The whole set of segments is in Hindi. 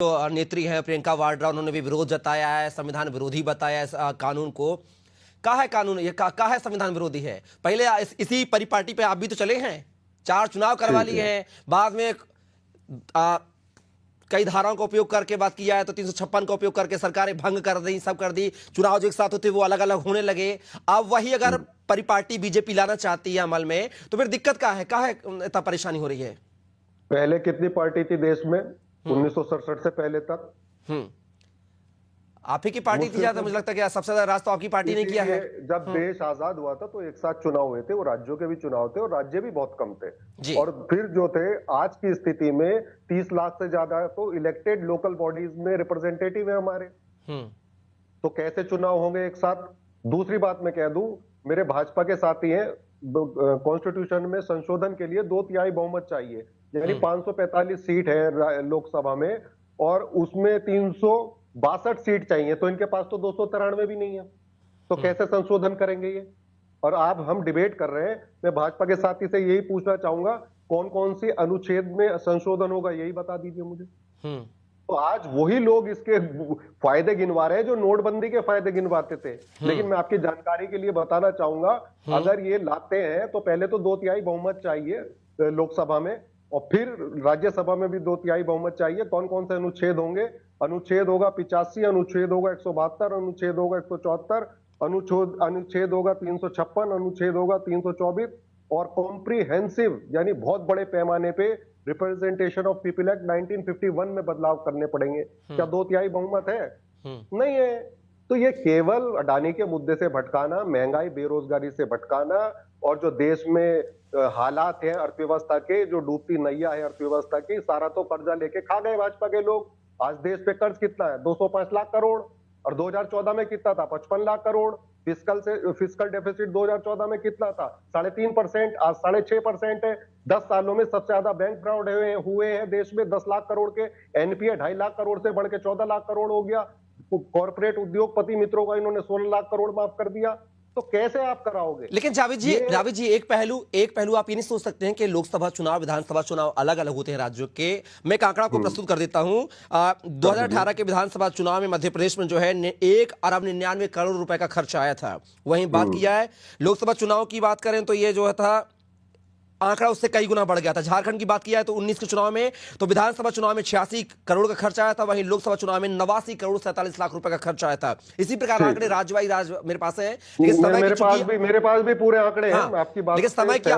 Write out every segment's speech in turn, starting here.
तो नेत्री हैं प्रियंका वाड्रा, उन्होंने भी विरोध जताया है, संविधान विरोधी बताया है इस कानून को। का है कानून, ये का है संविधान विरोधी है? पहले इसी परिपाटी पे आप भी तो चले हैं, 4 चुनाव करवा लिए हैं, बाद में कई धाराओं का उपयोग करके बात किया है, तो 356 का उपयोग करके सरकारें भंग कर दी, सब कर दी, चुनाव जो एक साथ होते वो अलग अलग होने लगे। अब वही अगर परिपाटी बीजेपी लाना चाहती है अमल में, तो फिर दिक्कत का है इतना परेशानी हो रही है? पहले कितनी पार्टी थी देश में 1967 से पहले तक? आप ही की पार्टी थी ज्यादा, मुझे लगता है कि सबसे ज्यादा राज तो आपकी पार्टी ने किया है। जब देश आजाद हुआ था तो एक साथ चुनाव हुए थे, वो राज्यों के भी चुनाव थे और राज्य भी बहुत कम थे। और फिर जो थे आज की स्थिति में 30 लाख से ज्यादा तो इलेक्टेड लोकल बॉडीज में रिप्रेजेंटेटिव है हमारे, तो कैसे चुनाव होंगे एक साथ? दूसरी बात मैं कह दूं, मेरे भाजपा के साथी हैं, कॉन्स्टिट्यूशन में संशोधन के लिए 2/3 बहुमत चाहिए, यानी 545 सीट है लोकसभा में और उसमें 362 सीट चाहिए, तो इनके पास तो 293 भी नहीं है, तो कैसे संशोधन करेंगे ये? और आप हम डिबेट कर रहे हैं, मैं भाजपा के साथी से यही पूछना चाहूंगा, कौन कौन सी अनुच्छेद में संशोधन होगा, यही बता दीजिए मुझे। तो आज वही लोग इसके फायदे गिनवा रहे हैं जो नोटबंदी के फायदे गिनवाते थे। लेकिन मैं आपकी जानकारी के लिए बताना चाहूंगा, अगर ये लाते हैं तो पहले तो 2/3 बहुमत चाहिए लोकसभा में और फिर राज्यसभा में भी 2/3 बहुमत चाहिए। कौन कौन से अनुच्छेद होंगे? अनुच्छेद होगा 85, अनुच्छेद होगा 172, अनुच्छेद होगा 174, अनुच्छेद होगा 356, अनुच्छेद होगा 324 और कॉम्प्रिहेंसिव यानी बहुत बड़े पैमाने पे रिप्रेजेंटेशन ऑफ पीपल एक्ट 1951 में बदलाव करने पड़ेंगे। क्या 2/3 बहुमत है? नहीं है। तो ये केवल अडानी के मुद्दे से भटकाना, महंगाई बेरोजगारी से भटकाना और जो देश में हालात हैं अर्थव्यवस्था के, जो डूबती नैया है अर्थव्यवस्था की, सारा तो कर्जा लेके खा गए भाजपा के लोग। आज देश पे कर्ज कितना है? 205 लाख करोड़ और 2014 में कितना था? 55 लाख करोड़। फिस्कल डेफिसिट 2014 में कितना था? 3.5%, आज 6.5% है। 10 सालों में सबसे ज्यादा बैंक फ्रॉड हुए हैं देश में, 10 लाख करोड़ के। एनपीए 2.5 लाख करोड़ से बढ़ के 14 लाख करोड़ हो गया। कॉर्पोरेट उद्योगपति मित्रों का इन्होंने 16 लाख करोड़ माफ कर दिया। तो कैसे आप कराओगे? लेकिन जावेद जी एक पहलू आप ये नहीं सोच सकते हैं कि लोकसभा चुनाव विधानसभा चुनाव अलग अलग होते हैं राज्यों के? मैं एक आंकड़ा को प्रस्तुत कर देता हूं। 2018 के विधानसभा चुनाव में मध्य प्रदेश में जो है 1 अरब 99 करोड़ रुपए का खर्च आया था। वहीं बात किया है लोकसभा चुनाव की बात करें तो ये जो है था आंकड़ा उससे कई गुना बढ़ गया था। झारखंड की बात किया है तो 19 के चुनाव में तो विधानसभा चुनाव में 86 करोड़ का खर्च आया था, वहीं लोकसभा चुनाव में 89 करोड़ 47 लाख रुपए का खर्च आया था। इसी प्रकार आंकड़े राज्य मेरे पास है, लेकिन मेरे पास भी पूरे आंकड़े हैं। आपकी बात, लेकिन समय के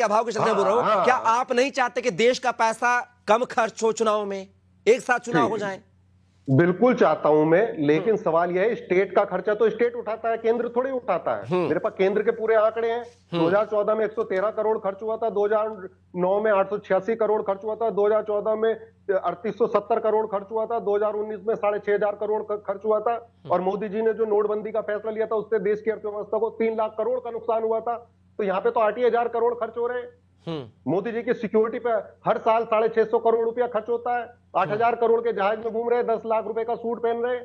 अभाव के चलते बोल रहा हूं। क्या आप नहीं चाहते कि देश का पैसा कम खर्च हो, चुनाव में एक साथ चुनाव हो जाए? बिल्कुल चाहता हूं मैं, लेकिन सवाल यह है स्टेट का खर्चा तो स्टेट उठाता है, केंद्र थोड़ी उठाता है। मेरे पास केंद्र के पूरे आंकड़े हैं। 2014 में 113 करोड़ खर्च हुआ था, 2009 में 886 करोड़ खर्च हुआ था, 2014 में 3870 करोड़ खर्च हुआ था, 2019 में 6500 करोड़ खर्च हुआ था। और मोदी जी ने जो नोटबंदी का फैसला लिया था उससे देश की अर्थव्यवस्था को 3 लाख करोड़ का नुकसान हुआ था। तो यहाँ पे तो 8,000 करोड़ खर्च हो रहे हैं। मोदी जी की सिक्योरिटी पे हर साल 650 करोड़ रुपया खर्च होता है। 8,000 करोड़ के जहाज में घूम रहे, 10 लाख रुपए का सूट पहन रहे।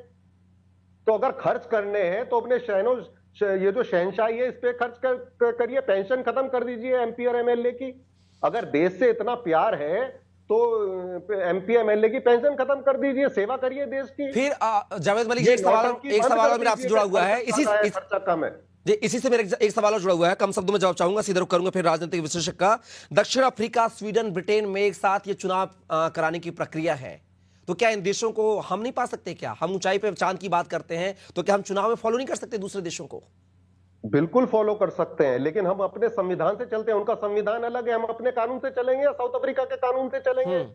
तो अगर खर्च करने हैं तो अपने ये जो शहनशाही है इस पे खर्च करिए। पेंशन खत्म कर दीजिए एमपी और एमएलए की। अगर देश से इतना प्यार है तो एमपी एमएलए की पेंशन खत्म कर दीजिए, सेवा करिए देश की। फिर जावेद मलिक जी एक सवाल मेरा आपसे जुड़ा हुआ है, खर्चा कम है। इसी से मेरा एक सवाल जुड़ा हुआ है, कम शब्दों में जवाब चाहूंगा, सीधे रुख करूंगा फिर राजनीतिक विश्लेषक का। दक्षिण अफ्रीका, स्वीडन, ब्रिटेन में एक साथ ये चुनाव कराने की प्रक्रिया है, तो क्या इन देशों को हम नहीं पा सकते? क्या हम ऊंचाई पे चांद की बात करते हैं, तो क्या हम चुनाव में फॉलो नहीं कर सकते दूसरे देशों को? बिल्कुल फॉलो कर सकते हैं, लेकिन हम अपने संविधान से चलते हैं। उनका संविधान अलग है, हम अपने कानून से चलेंगे या साउथ अफ्रीका के कानून से चलेंगे?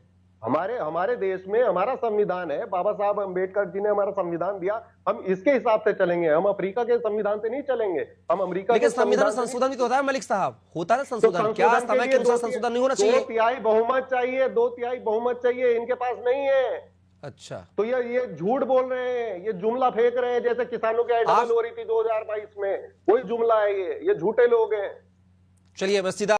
हमारे देश में हमारा संविधान है, बाबा साहब अंबेडकर जी ने हमारा संविधान दिया, हम इसके हिसाब से चलेंगे। हम अफ्रीका के संविधान से नहीं चलेंगे। हम अमेरिका के संविधान संशोधन भी तो होता है मलिक साहब, होता है संशोधन। क्या समय के अनुसार संशोधन नहीं होना चाहिए? 2/3 बहुमत चाहिए, 2/3 बहुमत चाहिए, इनके पास नहीं है। अच्छा, तो ये झूठ बोल रहे हैं, ये जुमला फेंक रहे हैं, जैसे किसानों की डबल हो रही थी 2022 में, वही जुमला है ये झूठे लोग हैं। चलिए बस सीधा